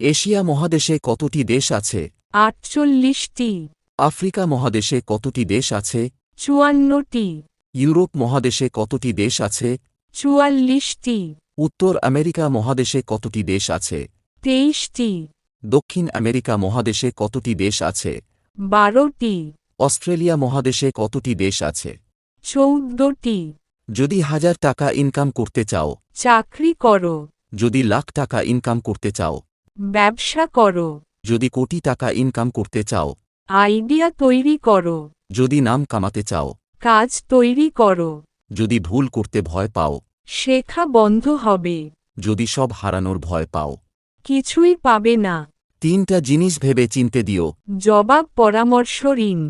Asia মহাদেশে কতটি দেশ আছে? 48টি। আফ্রিকা মহাদেশে কতটি দেশ আছে? 54টি। ইউরোপ মহাদেশে কতটি দেশ আছে? 44টি। উত্তর আমেরিকা মহাদেশে কতটি দেশ আছে? 23টি। দক্ষিণ আমেরিকা মহাদেশে কতটি দেশ আছে? 12টি। অস্ট্রেলিয়া মহাদেশে কতটি দেশ আছে? 14টি। যদি 1000 টাকা ইনকাম করতে চাও, চাকরি করো। যদি লাখ টাকা ইনকাম করতে চাও, ব্যবসা করো। যদি কোটি টাকা ইনকাম করতে চাও, আইডিয়া তৈরি করো। যদি নাম কামাতে চাও, কাজ তৈরি করো। যদি ভুল করতে ভয় পাও, শেখা বন্ধ হবে। যদি সব হারানোর ভয় পাও, কিছুই পাবে না। 3টা জিনিস ভেবে চিনতে দিও। জবাব পরামর্শ ঋণ।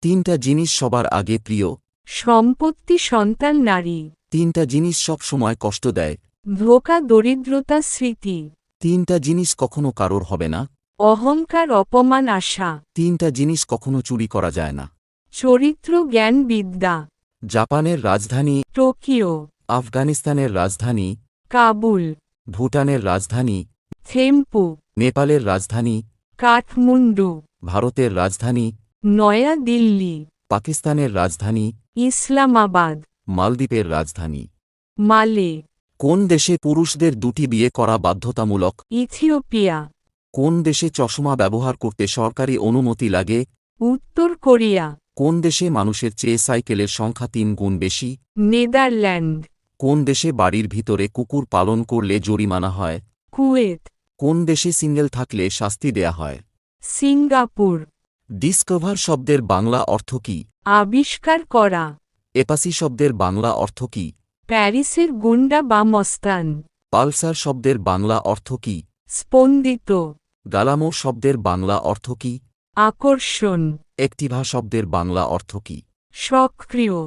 3টা জিনিস সবার আগে প্রিয়। সম্পত্তি সন্তান নারী। 3টা জিনিস সব সময় কষ্ট দেয়। ধোঁকা দরিদ্রতা স্মৃতি। 3টা জিনিস কখনো কারোর হবে না। অহংকার অপমান আশা। 3টা জিনিস কখনো চুরি করা যায় না। চরিত্র জ্ঞান বিদ্যা। জাপানের রাজধানী, টোকিও। আফগানিস্তানের রাজধানী, কাবুল। ভুটানের রাজধানী, থেম্পু। নেপালের রাজধানী, কাঠমান্ডু। ভারতের রাজধানী, নয়া দিল্লি। পাকিস্তানের রাজধানী, ইসলামাবাদ। মালদ্বীপের রাজধানী। মালে। কোন দেশে পুরুষদের 2টি বিয়ে করা বাধ্যতামূলক? ইথিওপিয়া। কোন দেশে চশমা ব্যবহার করতে সরকারি অনুমতি লাগে? উত্তর কোরিয়া। কোন দেশে মানুষের চেয়ে সাইকেলের সংখ্যা 3 গুণ বেশি? নেদারল্যান্ড। কোন দেশে বাড়ির ভিতরে কুকুর পালন করলে জরিমানা হয়? কুয়েত। কোন দেশে সিঙ্গেল থাকলে শাস্তি দেয়া হয়? সিঙ্গাপুর। ডিসকভার শব্দের বাংলা অর্থ কী? আবিষ্কার করা। এপাসি শব্দের বাংলা অর্থ কী? প্যারিসের গুন্ডা বা মস্তান। পালসার শব্দের বাংলা অর্থ কী? স্পন্দিত। গালামো শব্দের বাংলা অর্থ কী? আকর্ষণ। একটিভা শব্দের বাংলা অর্থ কী? সক্রিয়।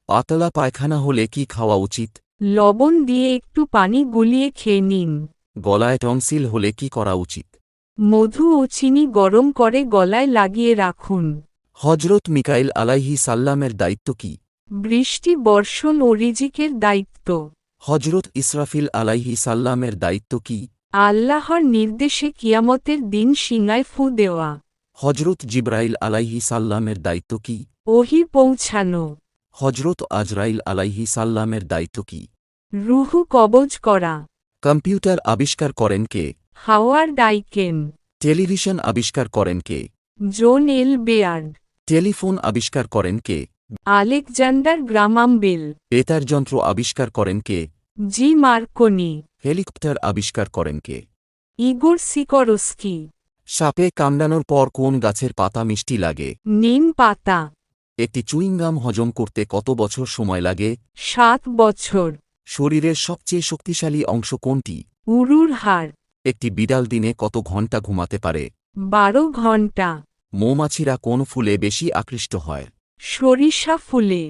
পাতলা পায়খানা হলে কি খাওয়া উচিত? লবণ দিয়ে একটু পানি গুলিয়ে খেয়ে নিন। গলায় টনসিল হলে কি করা উচিত? মধু ও চিনি গরম করে গলায় লাগিয়ে রাখুন। হজরত মিকাইল আলাইহি সাল্লামের দায়িত্ব কি? বৃষ্টি বর্ষণ ও রিজিকের দায়িত্ব। হজরত ইসরাফিল আলাইহি সাল্লামের দায়িত্ব কি? আল্লাহর নির্দেশে কিয়ামতের দিন শিঙায় ফু দেওয়া। হজরত জিব্রাইল আলাইহি সাল্লামের দায়িত্ব কি? ওহী পৌঁছানো। হজরত আজরাইল আলাইহি সাল্লামের দায়িত্ব কি? রুহু কবজ করা। কম্পিউটার আবিষ্কার করেন কে? Howard icon. টেলিভিশন আবিষ্কার করেন কে? জন এল বেয়ার্ড। টেলিফোন আবিষ্কার করেন কে? Alexander গ্রামাম bell. বেতার যন্ত্র আবিষ্কার করেন কে? জি মার্কনি। হেলিকপ্টার আবিষ্কার করেন কে? ইগোর সিকরস্কি। সাপে কামড়ানোর পর কোন গাছের পাতা মিষ্টি লাগে? নিম পাতা। একটি চুইংগাম হজম করতে কত বছর সময় লাগে? 7 বছর। শরীরের সবচেয়ে শক্তিশালী অংশ কোনটি? উরুর হাড়। একটি বিড়াল দিনে কত ঘন্টা ঘুমাতে পারে? 12 ঘন্টা। মৌমাছিরা কোন ফুলে বেশি আকৃষ্ট হয়? সরিষা ফুলে।